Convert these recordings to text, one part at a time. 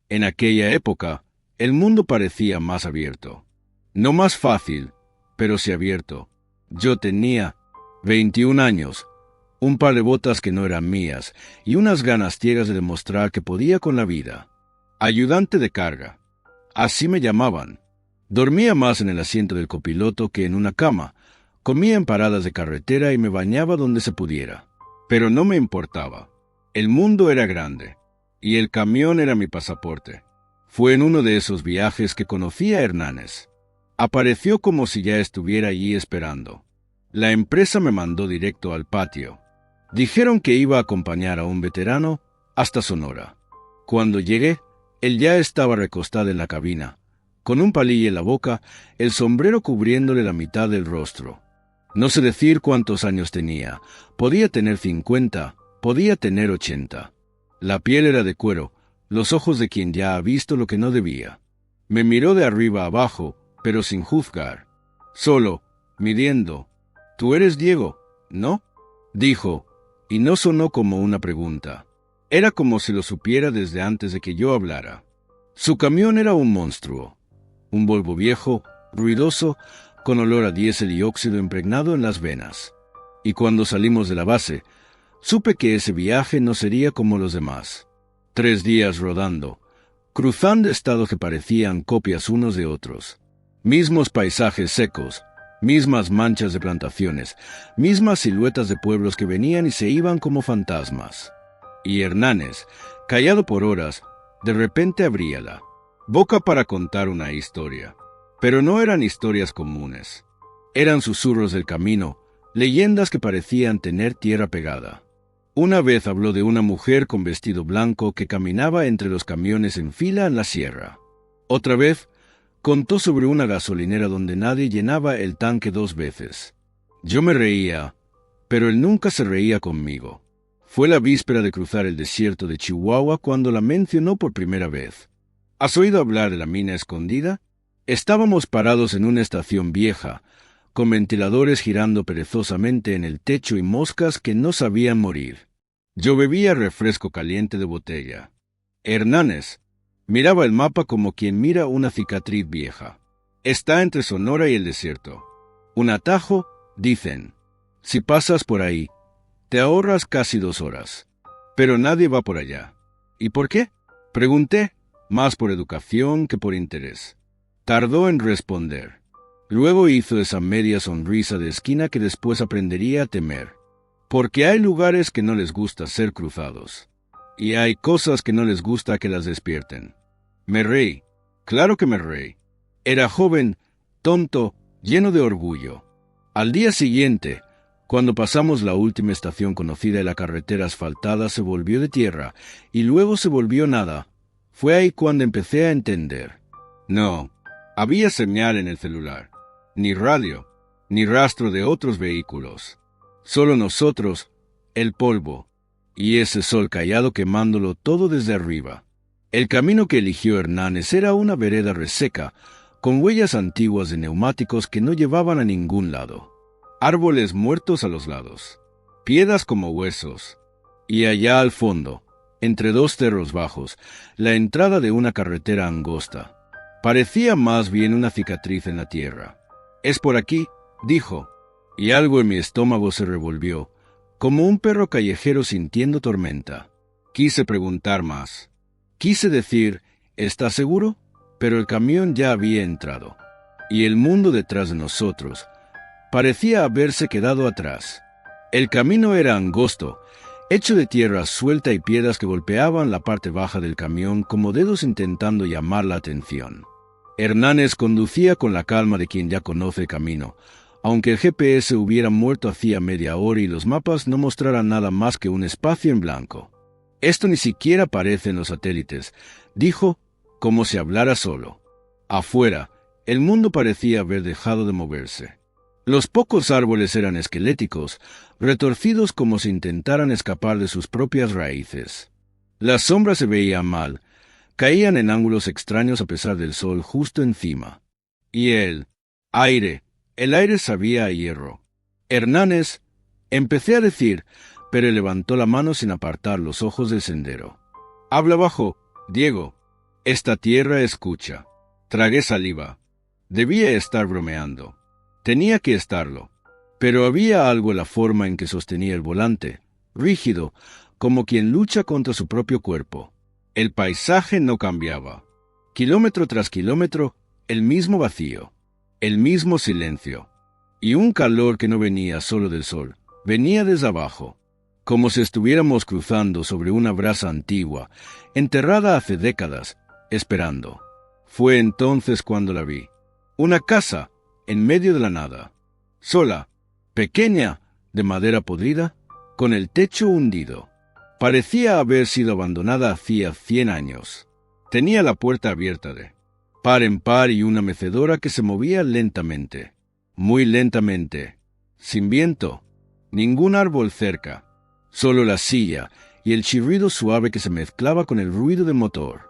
En aquella época, el mundo parecía más abierto. No más fácil, pero sí abierto. Yo tenía 21 años, un par de botas que no eran mías y unas ganas ciegas de demostrar que podía con la vida. Ayudante de carga. Así me llamaban. Dormía más en el asiento del copiloto que en una cama, comía en paradas de carretera y me bañaba donde se pudiera. Pero no me importaba. El mundo era grande, y el camión era mi pasaporte. Fue en uno de esos viajes que conocí a Hernández. Apareció como si ya estuviera allí esperando. La empresa me mandó directo al patio. Dijeron que iba a acompañar a un veterano hasta Sonora. Cuando llegué, él ya estaba recostado en la cabina, con un palillo en la boca, el sombrero cubriéndole la mitad del rostro. No sé decir cuántos años tenía. Podía tener 50, podía tener 80. La piel era de cuero, los ojos de quien ya ha visto lo que no debía. Me miró de arriba abajo, pero sin juzgar. Solo, midiendo. «¿Tú eres Diego, no?», dijo, y no sonó como una pregunta. Era como si lo supiera desde antes de que yo hablara. Su camión era un monstruo. Un Volvo viejo, ruidoso, con olor a diésel y óxido impregnado en las venas. Y cuando salimos de la base, supe que ese viaje no sería como los demás. 3 días rodando, cruzando estados que parecían copias unos de otros. Mismos paisajes secos, mismas manchas de plantaciones, mismas siluetas de pueblos que venían y se iban como fantasmas. Y Hernández, callado por horas, de repente abría la boca para contar una historia. Pero no eran historias comunes. Eran susurros del camino, leyendas que parecían tener tierra pegada. Una vez habló de una mujer con vestido blanco que caminaba entre los camiones en fila en la sierra. Otra vez, contó sobre una gasolinera donde nadie llenaba el tanque 2 veces. Yo me reía, pero él nunca se reía conmigo. Fue la víspera de cruzar el desierto de Chihuahua cuando la mencionó por primera vez. ¿Has oído hablar de la mina escondida? Estábamos parados en una estación vieja, con ventiladores girando perezosamente en el techo y moscas que no sabían morir. Yo bebía refresco caliente de botella. Hernández miraba el mapa como quien mira una cicatriz vieja. Está entre Sonora y el desierto. Un atajo, dicen. Si pasas por ahí, te ahorras casi 2 horas. Pero nadie va por allá. ¿Y por qué?, pregunté, más por educación que por interés. Tardó en responder. Luego hizo esa media sonrisa de esquina que después aprendería a temer. Porque hay lugares que no les gusta ser cruzados. Y hay cosas que no les gusta que las despierten. Me reí. Claro que me reí. Era joven, tonto, lleno de orgullo. Al día siguiente, cuando pasamos la última estación conocida de la carretera asfaltada, se volvió de tierra, y luego se volvió nada. Fue ahí cuando empecé a entender. No, había señal en el celular. Ni radio, ni rastro de otros vehículos. Solo nosotros, el polvo, y ese sol callado quemándolo todo desde arriba. El camino que eligió Hernández era una vereda reseca, con huellas antiguas de neumáticos que no llevaban a ningún lado. Árboles muertos a los lados, piedras como huesos, y allá al fondo, entre 2 cerros bajos, la entrada de una carretera angosta. Parecía más bien una cicatriz en la tierra. «Es por aquí», dijo, y algo en mi estómago se revolvió, como un perro callejero sintiendo tormenta. Quise preguntar más. Quise decir, ¿estás seguro? Pero el camión ya había entrado, y el mundo detrás de nosotros parecía haberse quedado atrás. El camino era angosto, hecho de tierra suelta y piedras que golpeaban la parte baja del camión como dedos intentando llamar la atención. Hernández conducía con la calma de quien ya conoce el camino, aunque el GPS hubiera muerto hacía media hora y los mapas no mostraran nada más que un espacio en blanco. «Esto ni siquiera aparece en los satélites», dijo, como si hablara solo. Afuera, el mundo parecía haber dejado de moverse. Los pocos árboles eran esqueléticos, retorcidos como si intentaran escapar de sus propias raíces. Las sombras se veían mal, caían en ángulos extraños a pesar del sol justo encima. Y el aire sabía a hierro. «Hernández», empecé a decir, pero levantó la mano sin apartar los ojos del sendero. «Habla bajo, Diego». Esta tierra escucha. Tragué saliva. Debía estar bromeando. Tenía que estarlo. Pero había algo en la forma en que sostenía el volante, rígido, como quien lucha contra su propio cuerpo. El paisaje no cambiaba. Kilómetro tras kilómetro, el mismo vacío, el mismo silencio. Y un calor que no venía solo del sol, venía desde abajo, como si estuviéramos cruzando sobre una brasa antigua, enterrada hace décadas, esperando. Fue entonces cuando la vi. Una casa, en medio de la nada. Sola, pequeña, de madera podrida, con el techo hundido. Parecía haber sido abandonada hacía 100 años. Tenía la puerta abierta de par en par y una mecedora que se movía lentamente, muy lentamente, sin viento, ningún árbol cerca, solo la silla y el chirrido suave que se mezclaba con el ruido del motor.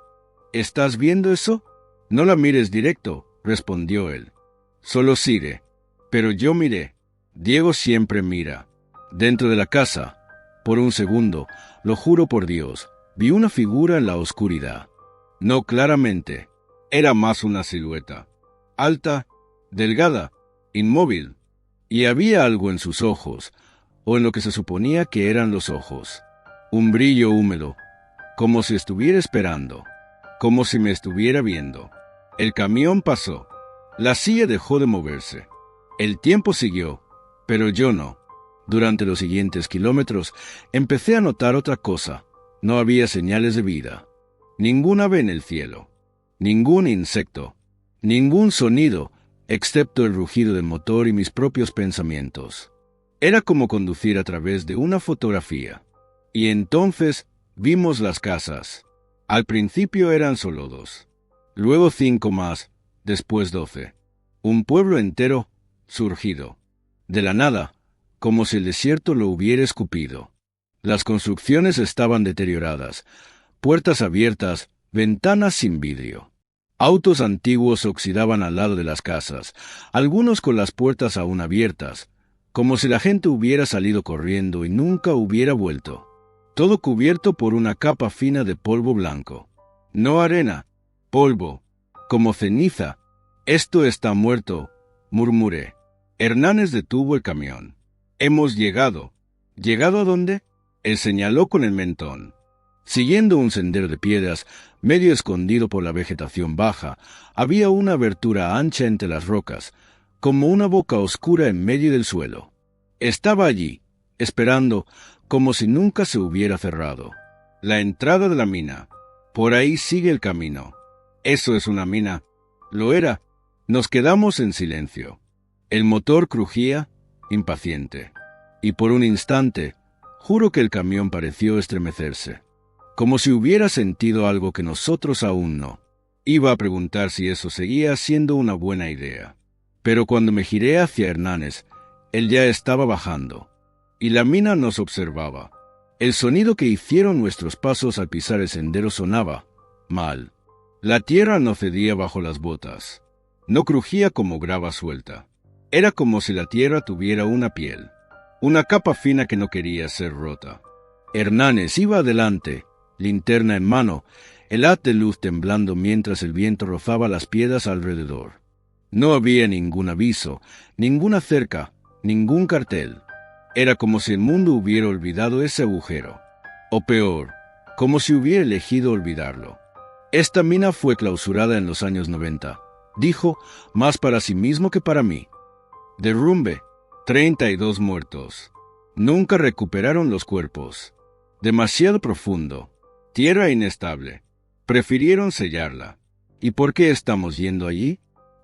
¿Estás viendo eso? No la mires directo, respondió él. Solo sigue. Pero yo miré. Diego siempre mira. Dentro de la casa, por un segundo, lo juro por Dios, vi una figura en la oscuridad. No claramente. Era más una silueta. Alta, delgada, inmóvil. Y había algo en sus ojos, o en lo que se suponía que eran los ojos. Un brillo húmedo, como si estuviera esperando, como si me estuviera viendo. El camión pasó. La silla dejó de moverse. El tiempo siguió, pero yo no. Durante los siguientes kilómetros empecé a notar otra cosa. No había señales de vida. Ningún ave en el cielo. Ningún insecto. Ningún sonido, excepto el rugido del motor y mis propios pensamientos. Era como conducir a través de una fotografía. Y entonces vimos las casas. Al principio eran solo 2. Luego 5 más, después 12. Un pueblo entero surgido. De la nada, como si el desierto lo hubiera escupido. Las construcciones estaban deterioradas, puertas abiertas, ventanas sin vidrio. Autos antiguos oxidaban al lado de las casas, algunos con las puertas aún abiertas, como si la gente hubiera salido corriendo y nunca hubiera vuelto. Todo cubierto por una capa fina de polvo blanco. No arena, polvo, como ceniza. Esto está muerto, murmuré. Hernández detuvo el camión. Hemos llegado. ¿Llegado a dónde? Él señaló con el mentón. Siguiendo un sendero de piedras, medio escondido por la vegetación baja, había una abertura ancha entre las rocas, como una boca oscura en medio del suelo. Estaba allí, esperando, como si nunca se hubiera cerrado. La entrada de la mina. Por ahí sigue el camino. Eso es una mina. Lo era. Nos quedamos en silencio. El motor crujía, impaciente. Y por un instante, juro que el camión pareció estremecerse, como si hubiera sentido algo que nosotros aún no. Iba a preguntar si eso seguía siendo una buena idea. Pero cuando me giré hacia Hernández, él ya estaba bajando, y la mina nos observaba. El sonido que hicieron nuestros pasos al pisar el sendero sonaba mal. La tierra no cedía bajo las botas. No crujía como grava suelta. Era como si la tierra tuviera una piel, una capa fina que no quería ser rota. Hernández iba adelante, linterna en mano, el haz de luz temblando mientras el viento rozaba las piedras alrededor. No había ningún aviso, ninguna cerca, ningún cartel. Era como si el mundo hubiera olvidado ese agujero. O peor, como si hubiera elegido olvidarlo. Esta mina fue clausurada en los años 90, dijo, más para sí mismo que para mí. Derrumbe, 32 muertos. Nunca recuperaron los cuerpos. Demasiado profundo. Tierra inestable. Prefirieron sellarla. ¿Y por qué estamos yendo allí?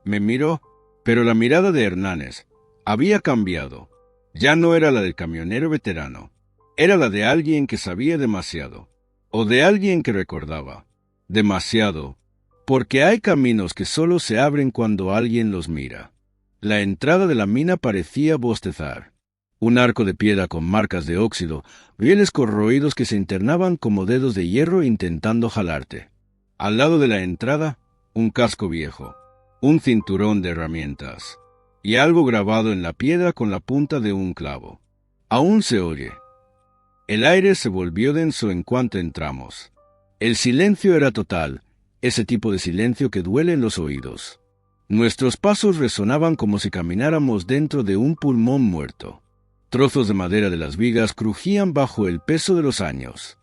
Me miró, pero la mirada de Hernández había cambiado. Ya no era la del camionero veterano. Era la de alguien que sabía demasiado. O de alguien que recordaba. Demasiado. Porque hay caminos que solo se abren cuando alguien los mira. La entrada de la mina parecía bostezar. Un arco de piedra con marcas de óxido, rieles corroídos que se internaban como dedos de hierro intentando jalarte. Al lado de la entrada, un casco viejo, un cinturón de herramientas, y algo grabado en la piedra con la punta de un clavo. Aún se oye. El aire se volvió denso en cuanto entramos. El silencio era total, ese tipo de silencio que duele en los oídos. Nuestros pasos resonaban como si camináramos dentro de un pulmón muerto. Trozos de madera de las vigas crujían bajo el peso de los años.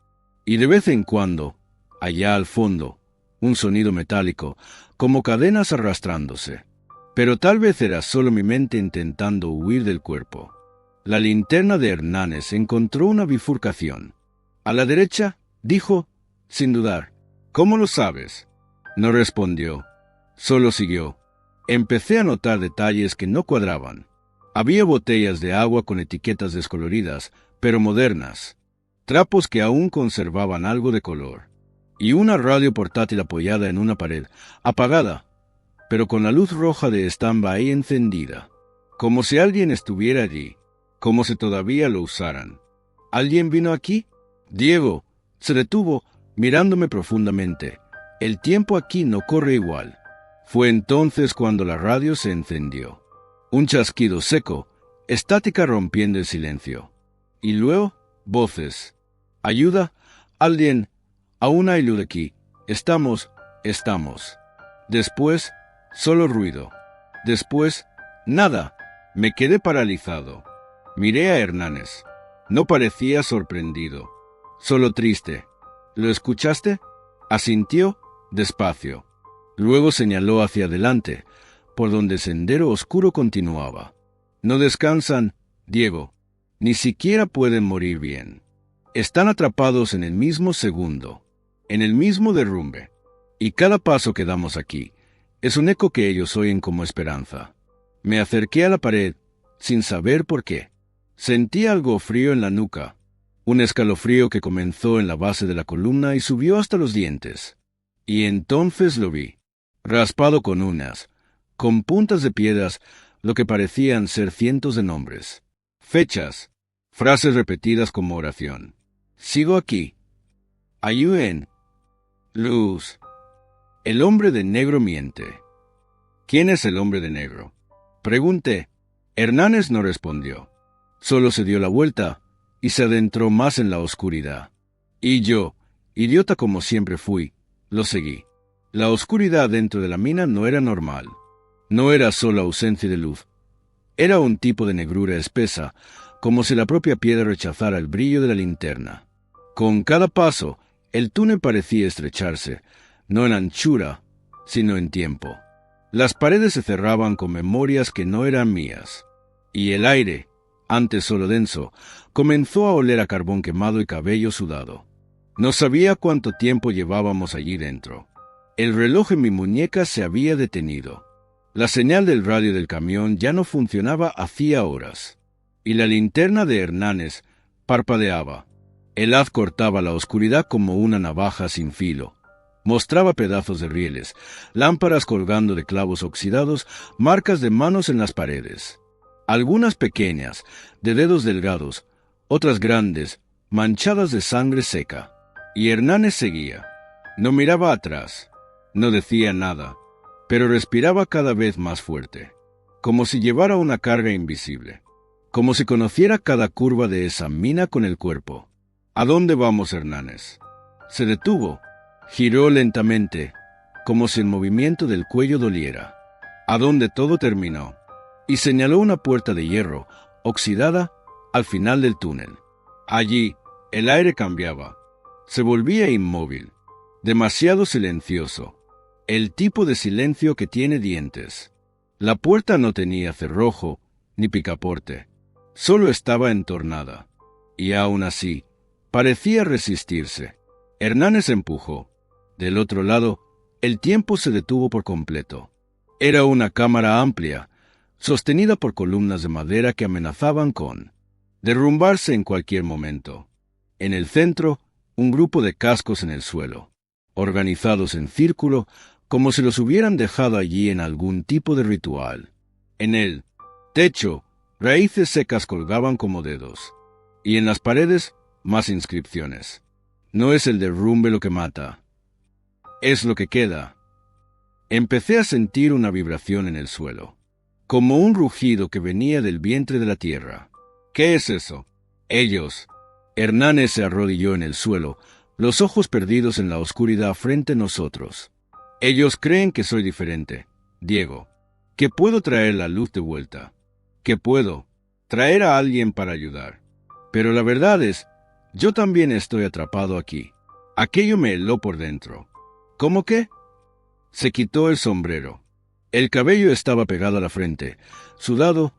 Y de vez en cuando, allá al fondo, un sonido metálico, como cadenas arrastrándose. Pero tal vez era solo mi mente intentando huir del cuerpo. La linterna de Hernández encontró una bifurcación. A la derecha, dijo, sin dudar. ¿Cómo lo sabes? No respondió. Solo siguió. Empecé a notar detalles que no cuadraban. Había botellas de agua con etiquetas descoloridas, pero modernas. Trapos que aún conservaban algo de color. Y una radio portátil apoyada en una pared, apagada, pero con la luz roja de stand-by encendida. Como si alguien estuviera allí, como si todavía lo usaran. ¿Alguien vino aquí? Diego se detuvo, mirándome profundamente. El tiempo aquí no corre igual. Fue entonces cuando la radio se encendió. Un chasquido seco, estática rompiendo el silencio. Y luego, voces. Ayuda, alguien, aún hay luz aquí. Estamos. Después, solo ruido. Después, nada. Me quedé paralizado. Miré a Hernández. No parecía sorprendido, solo triste. ¿Lo escuchaste? Asintió, despacio. Luego señaló hacia adelante, por donde el sendero oscuro continuaba. No descansan, Diego. Ni siquiera pueden morir bien. Están atrapados en el mismo segundo, en el mismo derrumbe. Y cada paso que damos aquí es un eco que ellos oyen como esperanza. Me acerqué a la pared, sin saber por qué. Sentí algo frío en la nuca, un escalofrío que comenzó en la base de la columna y subió hasta los dientes. Y entonces lo vi, raspado con uñas, con puntas de piedras, lo que parecían ser cientos de nombres, fechas, frases repetidas como oración. Sigo aquí. Ayuden. Luz. El hombre de negro miente. ¿Quién es el hombre de negro? Pregunté. Hernández no respondió. Solo se dio la vuelta y se adentró más en la oscuridad. Y yo, idiota como siempre fui, lo seguí. La oscuridad dentro de la mina no era normal. No era solo ausencia de luz. Era un tipo de negrura espesa, como si la propia piedra rechazara el brillo de la linterna. Con cada paso, el túnel parecía estrecharse, no en anchura, sino en tiempo. Las paredes se cerraban con memorias que no eran mías. Y el aire, antes solo denso, comenzó a oler a carbón quemado y cabello sudado. No sabía cuánto tiempo llevábamos allí dentro. El reloj en mi muñeca se había detenido. La señal del radio del camión ya no funcionaba hacía horas. Y la linterna de Hernández parpadeaba. El haz cortaba la oscuridad como una navaja sin filo. Mostraba pedazos de rieles, lámparas colgando de clavos oxidados, marcas de manos en las paredes. Algunas pequeñas, de dedos delgados, otras grandes, manchadas de sangre seca. Y Hernández seguía. No miraba atrás, no decía nada, pero respiraba cada vez más fuerte, como si llevara una carga invisible, como si conociera cada curva de esa mina con el cuerpo. ¿A dónde vamos, Hernández? Se detuvo, giró lentamente, como si el movimiento del cuello doliera. ¿A dónde todo terminó? Y señaló una puerta de hierro, oxidada, al final del túnel. Allí, el aire cambiaba. Se volvía inmóvil, demasiado silencioso. El tipo de silencio que tiene dientes. La puerta no tenía cerrojo, ni picaporte. Solo estaba entornada. Y aún así, parecía resistirse. Hernández empujó. Del otro lado, el tiempo se detuvo por completo. Era una cámara amplia, sostenida por columnas de madera que amenazaban con derrumbarse en cualquier momento. En el centro, un grupo de cascos en el suelo, organizados en círculo, como si los hubieran dejado allí en algún tipo de ritual. En el techo, raíces secas colgaban como dedos, y en las paredes, más inscripciones. No es el derrumbe lo que mata, es lo que queda. Empecé a sentir una vibración en el suelo, como un rugido que venía del vientre de la tierra. ¿Qué es eso? Ellos. Hernández se arrodilló en el suelo, los ojos perdidos en la oscuridad frente a nosotros. Ellos creen que soy diferente, Diego, que puedo traer la luz de vuelta, que puedo traer a alguien para ayudar. Pero la verdad es, yo también estoy atrapado aquí. Aquello me heló por dentro. ¿Cómo qué? Se quitó el sombrero. El cabello estaba pegado a la frente, sudado,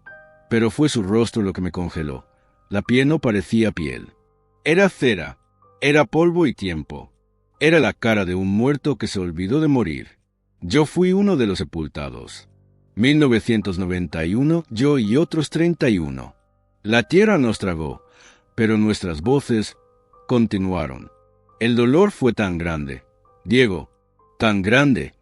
pero fue su rostro lo que me congeló. La piel no parecía piel. Era cera, era polvo y tiempo. Era la cara de un muerto que se olvidó de morir. Yo fui uno de los sepultados. 1991, yo y otros 31. La tierra nos tragó, pero nuestras voces continuaron. El dolor fue tan grande, Diego, tan grande,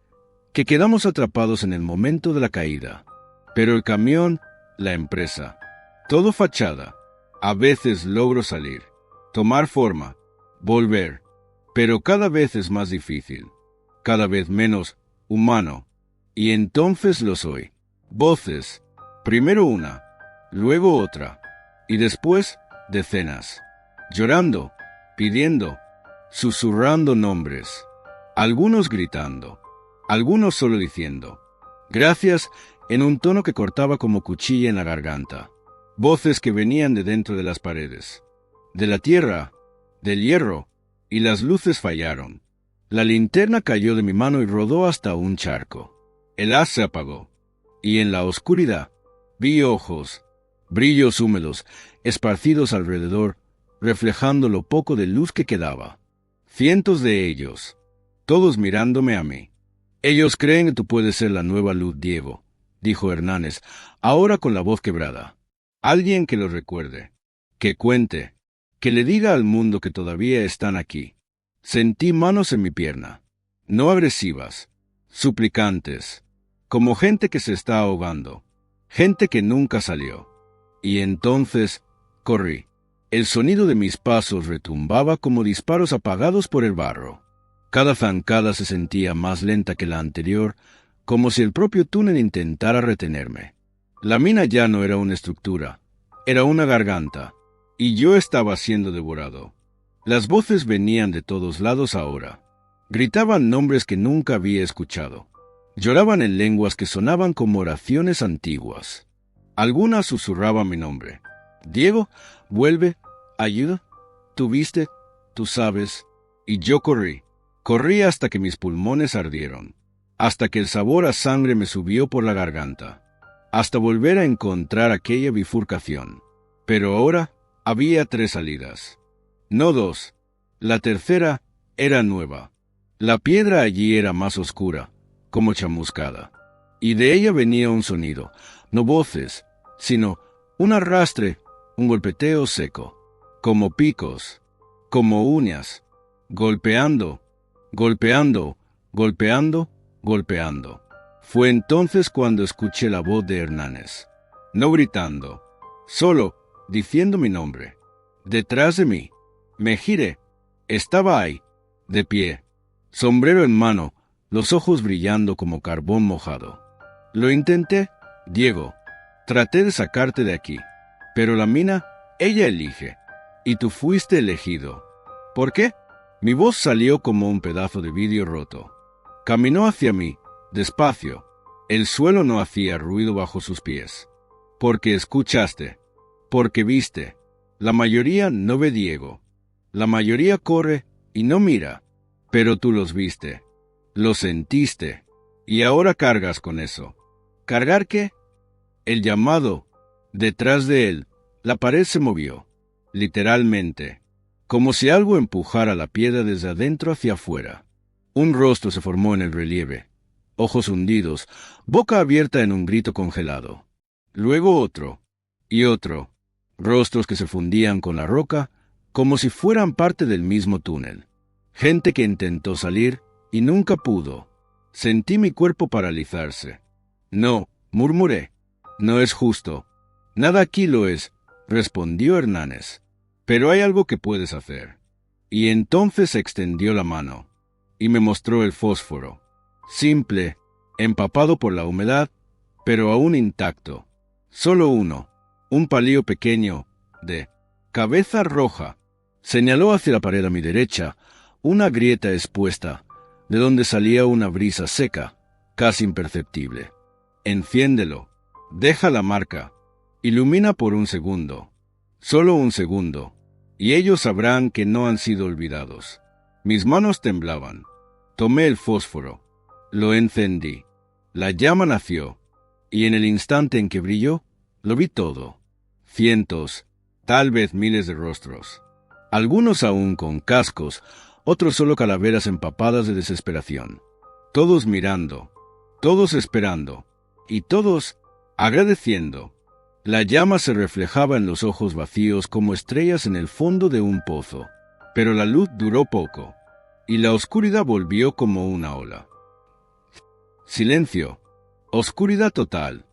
que quedamos atrapados en el momento de la caída. Pero el camión, la empresa, todo fachada. A veces logro salir, tomar forma, volver, pero cada vez es más difícil, cada vez menos humano. Y entonces lo soy. Voces, primero una, luego otra, y después decenas, llorando, pidiendo, susurrando nombres, algunos gritando, algunos solo diciendo gracias en un tono que cortaba como cuchilla en la garganta. Voces que venían de dentro de las paredes, de la tierra, del hierro, y las luces fallaron. La linterna cayó de mi mano y rodó hasta un charco. El haz se apagó, y en la oscuridad vi ojos, brillos húmedos, esparcidos alrededor, reflejando lo poco de luz que quedaba. Cientos de ellos, todos mirándome a mí. Ellos creen que tú puedes ser la nueva luz, Diego, dijo Hernández, ahora con la voz quebrada. Alguien que lo recuerde, que cuente, que le diga al mundo que todavía están aquí. Sentí manos en mi pierna, no agresivas, suplicantes, como gente que se está ahogando, gente que nunca salió. Y entonces corrí. El sonido de mis pasos retumbaba como disparos apagados por el barro. Cada zancada se sentía más lenta que la anterior, como si el propio túnel intentara retenerme. La mina ya no era una estructura, era una garganta, y yo estaba siendo devorado. Las voces venían de todos lados ahora. Gritaban nombres que nunca había escuchado. Lloraban en lenguas que sonaban como oraciones antiguas. Algunas susurraban mi nombre. Diego, vuelve, ayuda, tú viste, tú sabes. Y yo corrí. Corrí hasta que mis pulmones ardieron, hasta que el sabor a sangre me subió por la garganta, hasta volver a encontrar aquella bifurcación. Pero ahora había 3 salidas, no 2. La tercera era nueva. La piedra allí era más oscura, como chamuscada, y de ella venía un sonido, no voces, sino un arrastre, un golpeteo seco, como picos, como uñas, golpeando, golpeando, golpeando, golpeando. Fue entonces cuando escuché la voz de Hernández, no gritando, solo diciendo mi nombre. Detrás de mí, me giré, estaba ahí, de pie, sombrero en mano, los ojos brillando como carbón mojado. Lo intenté, Diego, traté de sacarte de aquí, pero la mina, ella elige, y tú fuiste elegido. ¿Por qué? Mi voz salió como un pedazo de vidrio roto. Caminó hacia mí, despacio. El suelo no hacía ruido bajo sus pies. Porque escuchaste, porque viste. La mayoría no ve, Diego. La mayoría corre y no mira. Pero tú los viste, los sentiste, y ahora cargas con eso. ¿Cargar qué? El llamado. Detrás de él, la pared se movió, literalmente, como si algo empujara la piedra desde adentro hacia afuera. Un rostro se formó en el relieve, ojos hundidos, boca abierta en un grito congelado. Luego otro, y otro, rostros que se fundían con la roca como si fueran parte del mismo túnel. Gente que intentó salir y nunca pudo. Sentí mi cuerpo paralizarse. No, murmuré, no es justo. Nada aquí lo es, respondió Hernández. Pero hay algo que puedes hacer. Y entonces extendió la mano y me mostró el fósforo, simple, empapado por la humedad, pero aún intacto. Solo uno, un palillo pequeño, de cabeza roja. Señaló hacia la pared a mi derecha, una grieta expuesta, de donde salía una brisa seca, casi imperceptible. Enciéndelo, deja la marca, ilumina por un segundo, solo un segundo, y ellos sabrán que no han sido olvidados. Mis manos temblaban. Tomé el fósforo, lo encendí. La llama nació, y en el instante en que brilló, lo vi todo. Cientos, tal vez miles de rostros. Algunos aún con cascos, otros solo calaveras empapadas de desesperación. Todos mirando, todos esperando, y todos agradeciendo. La llama se reflejaba en los ojos vacíos como estrellas en el fondo de un pozo, pero la luz duró poco, y la oscuridad volvió como una ola. Silencio, oscuridad total.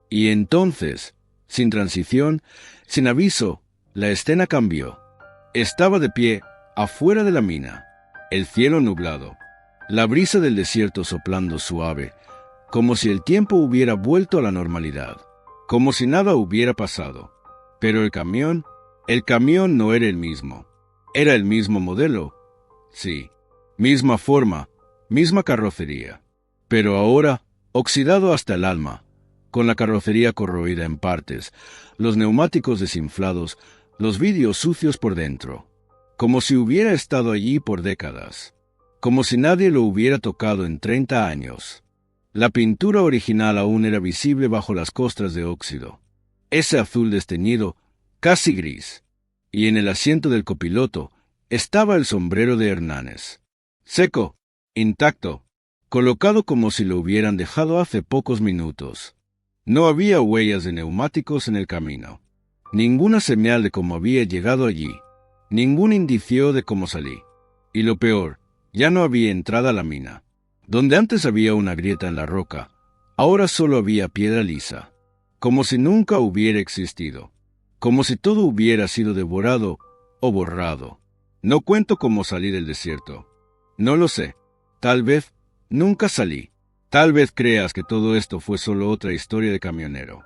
Y entonces, sin transición, sin aviso, la escena cambió. Estaba de pie, afuera de la mina, el cielo nublado, la brisa del desierto soplando suave, como si el tiempo hubiera vuelto a la normalidad, como si nada hubiera pasado. Pero el camión no era el mismo. Era el mismo modelo, sí, misma forma, misma carrocería, pero ahora oxidado hasta el alma, con la carrocería corroída en partes, los neumáticos desinflados, los vidrios sucios por dentro, como si hubiera estado allí por décadas, como si nadie lo hubiera tocado en 30 años. La pintura original aún era visible bajo las costras de óxido, ese azul desteñido, casi gris, y en el asiento del copiloto estaba el sombrero de Hernández, seco, intacto, colocado como si lo hubieran dejado hace pocos minutos. No había huellas de neumáticos en el camino, ninguna señal de cómo había llegado allí, ningún indicio de cómo salí. Y lo peor, ya no había entrada a la mina. Donde antes había una grieta en la roca, ahora solo había piedra lisa, como si nunca hubiera existido, como si todo hubiera sido devorado o borrado. No cuento cómo salí del desierto. No lo sé. Tal vez nunca salí. Tal vez creas que todo esto fue solo otra historia de camionero.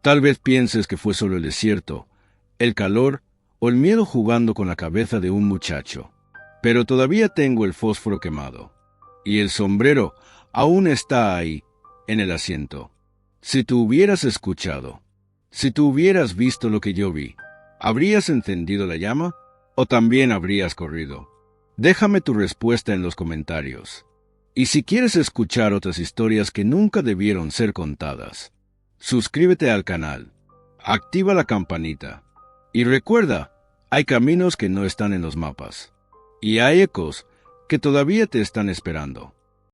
Tal vez pienses que fue solo el desierto, el calor o el miedo jugando con la cabeza de un muchacho. Pero todavía tengo el fósforo quemado. Y el sombrero aún está ahí, en el asiento. Si tú hubieras escuchado, si tú hubieras visto lo que yo vi, ¿habrías encendido la llama o también habrías corrido? Déjame tu respuesta en los comentarios. Y si quieres escuchar otras historias que nunca debieron ser contadas, suscríbete al canal, activa la campanita y recuerda, hay caminos que no están en los mapas y hay ecos que todavía te están esperando.